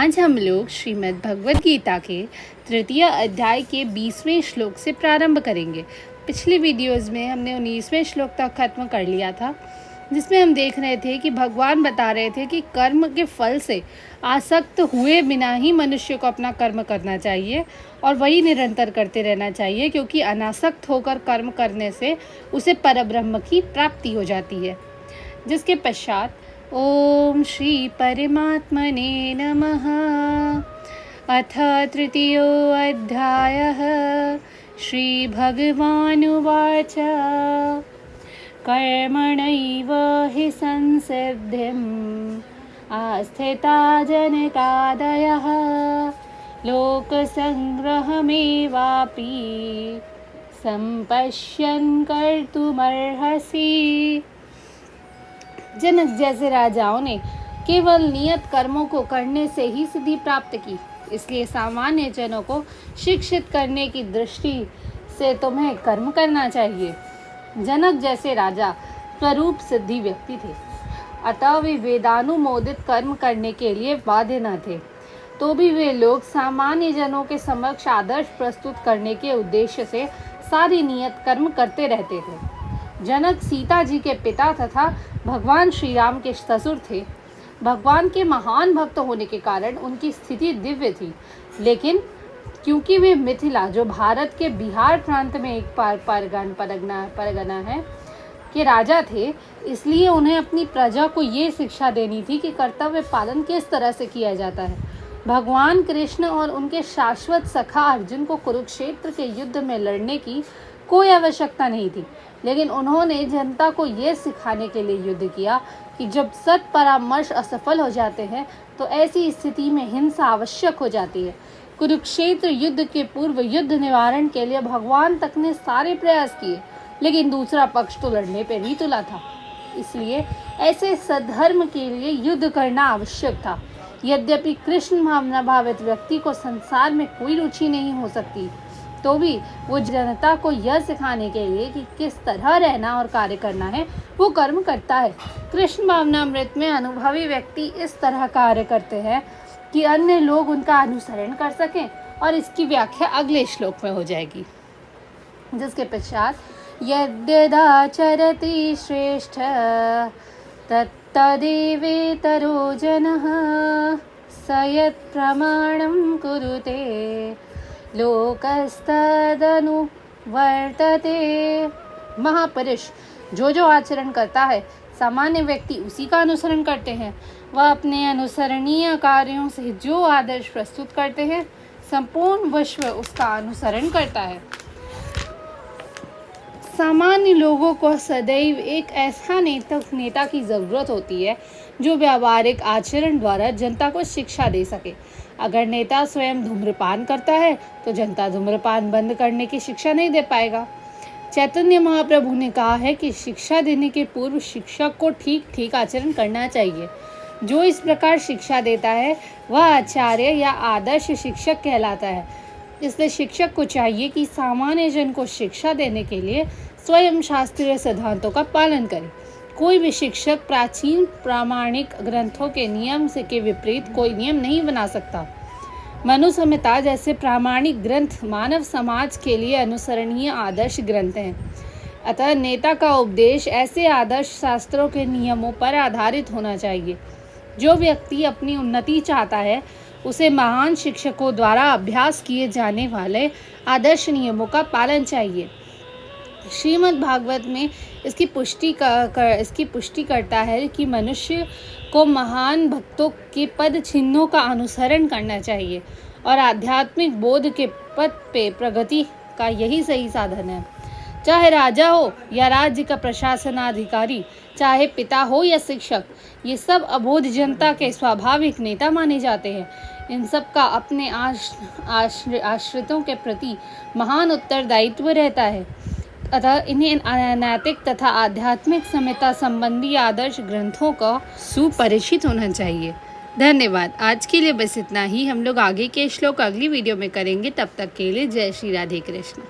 आज हम लोग श्रीमद् भगवद गीता के तृतीय अध्याय के 20वें श्लोक से प्रारंभ करेंगे। पिछली वीडियोस में हमने 19वें श्लोक तक खत्म कर लिया था, जिसमें हम देख रहे थे कि भगवान बता रहे थे कि कर्म के फल से आसक्त हुए बिना ही मनुष्य को अपना कर्म करना चाहिए और वही निरंतर करते रहना चाहिए, क्योंकि अनासक्त होकर कर्म करने से उसे परब्रह्म की प्राप्ति हो जाती है। जिसके पश्चात ओम श्री परमात्मने नमः। अथ तृतीयोऽध्यायः। श्री भगवानुवाच कर्मणैव हि संसिद्धिम् आस्थिता जनकादयः लोकसंग्रहमेवापि सम्पश्यन् कर्तुमर्हसि। जनक जैसे राजाओं ने केवल नियत कर्मों को करने से ही सिद्धि प्राप्त की, इसलिए सामान्य जनों को शिक्षित करने की दृष्टि से तुम्हें कर्म करना चाहिए। जनक जैसे राजा स्वरूप सिद्धि व्यक्ति थे, अतः वे वेदानुमोदित कर्म करने के लिए बाध्य न थे। तो भी वे लोग सामान्य जनों के समक्ष आदर्श प्रस्तुत करने के उद्देश्य से सारी नियत कर्म करते रहते थे। जनक सीता जी के पिता तथा भगवान श्री राम के ससुर थे। भगवान के महान भक्त होने के कारण उनकी स्थिति दिव्य थी, लेकिन क्योंकि वे मिथिला, जो भारत के बिहार प्रांत में एक परगना है, के राजा थे, इसलिए उन्हें अपनी प्रजा को ये शिक्षा देनी थी कि कर्तव्य पालन किस तरह से किया जाता है। भगवान कृष्ण और उनके शाश्वत सखा अर्जुन को कुरुक्षेत्र के युद्ध में लड़ने की कोई आवश्यकता नहीं थी, लेकिन उन्होंने जनता को यह सिखाने के लिए युद्ध किया कि जब सत परामर्श असफल हो जाते हैं तो ऐसी स्थिति में हिंसा आवश्यक हो जाती है। कुरुक्षेत्र युद्ध के पूर्व युद्ध निवारण के लिए भगवान तक ने सारे प्रयास किए, लेकिन दूसरा पक्ष तो लड़ने पर ही तुला था। इसलिए ऐसे सद्धर्म के लिए युद्ध करना आवश्यक था। यद्यपि कृष्ण भावना भावित व्यक्ति को संसार में कोई रुचि नहीं हो सकती, तो भी वो जनता को यह सिखाने के लिए कि किस तरह रहना और कार्य करना है, वो कर्म करता है। कृष्ण भावनामृत में अनुभवी व्यक्ति इस तरह कार्य करते हैं कि अन्य लोग उनका अनुसरण कर सकें, और इसकी व्याख्या अगले श्लोक में हो जाएगी। जिसके पश्चात यद्यदाचरति श्रेष्ठ तत्तदेवेतरो जनः स यत् प्रमाणं कुरुते लोकस्तदनुवर्तते। महापुरुष जो आचरण करता है, सामान्य व्यक्ति उसी का अनुसरण करते हैं। वह अपने अनुसरणीय कार्यों से जो आदर्श प्रस्तुत करते हैं, संपूर्ण विश्व उसका अनुसरण करता है। सामान्य लोगों को सदैव एक ऐसा नेता की ज़रूरत होती है जो व्यावहारिक आचरण द्वारा जनता को शिक्षा दे सके। अगर नेता स्वयं धूम्रपान करता है तो जनता धूम्रपान बंद करने की शिक्षा नहीं दे पाएगा। चैतन्य महाप्रभु ने कहा है कि शिक्षा देने के पूर्व शिक्षक को ठीक आचरण करना चाहिए। जो इस प्रकार शिक्षा देता है वह आचार्य या आदर्श शिक्षक कहलाता है। इसलिए शिक्षक को चाहिए कि सामान्य जन को शिक्षा देने के लिए स्वयं शास्त्रीय सिद्धांतों का पालन करे। कोई भी शिक्षक प्राचीन प्रामाणिक ग्रंथों के नियम से के विपरीत कोई नियम नहीं बना सकता। मनु संहिता जैसे प्रामाणिक ग्रंथ मानव समाज के लिए अनुसरणीय आदर्श ग्रंथ हैं। अतः नेता का उपदेश ऐसे आदर्श शास्त्रों के नियमों पर आधारित होना चाहिए। जो व्यक्ति अपनी उन्नति चाहता है, उसे महान शिक्षकों द्वारा अभ्यास किए जाने वाले आदर्श नियमों का पालन चाहिए। श्रीमद् भागवत में इसकी पुष्टि करता है कि मनुष्य को महान भक्तों के पद चिन्हों का अनुसरण करना चाहिए और आध्यात्मिक बोध के पथ पे प्रगति का यही सही साधन है। चाहे राजा हो या राज्य का प्रशासनाधिकारी, चाहे पिता हो या शिक्षक, ये सब अबोध जनता के स्वाभाविक नेता माने जाते हैं। इन सब का अपने आश्रितों के प्रति महान उत्तरदायित्व रहता है। अतः इन्हें नैतिक तथा आध्यात्मिक समता संबंधी आदर्श ग्रंथों का सुपरिचित होना चाहिए। धन्यवाद। आज के लिए बस इतना ही। हम लोग आगे के श्लोक अगली वीडियो में करेंगे। तब तक के लिए जय श्री राधे कृष्ण।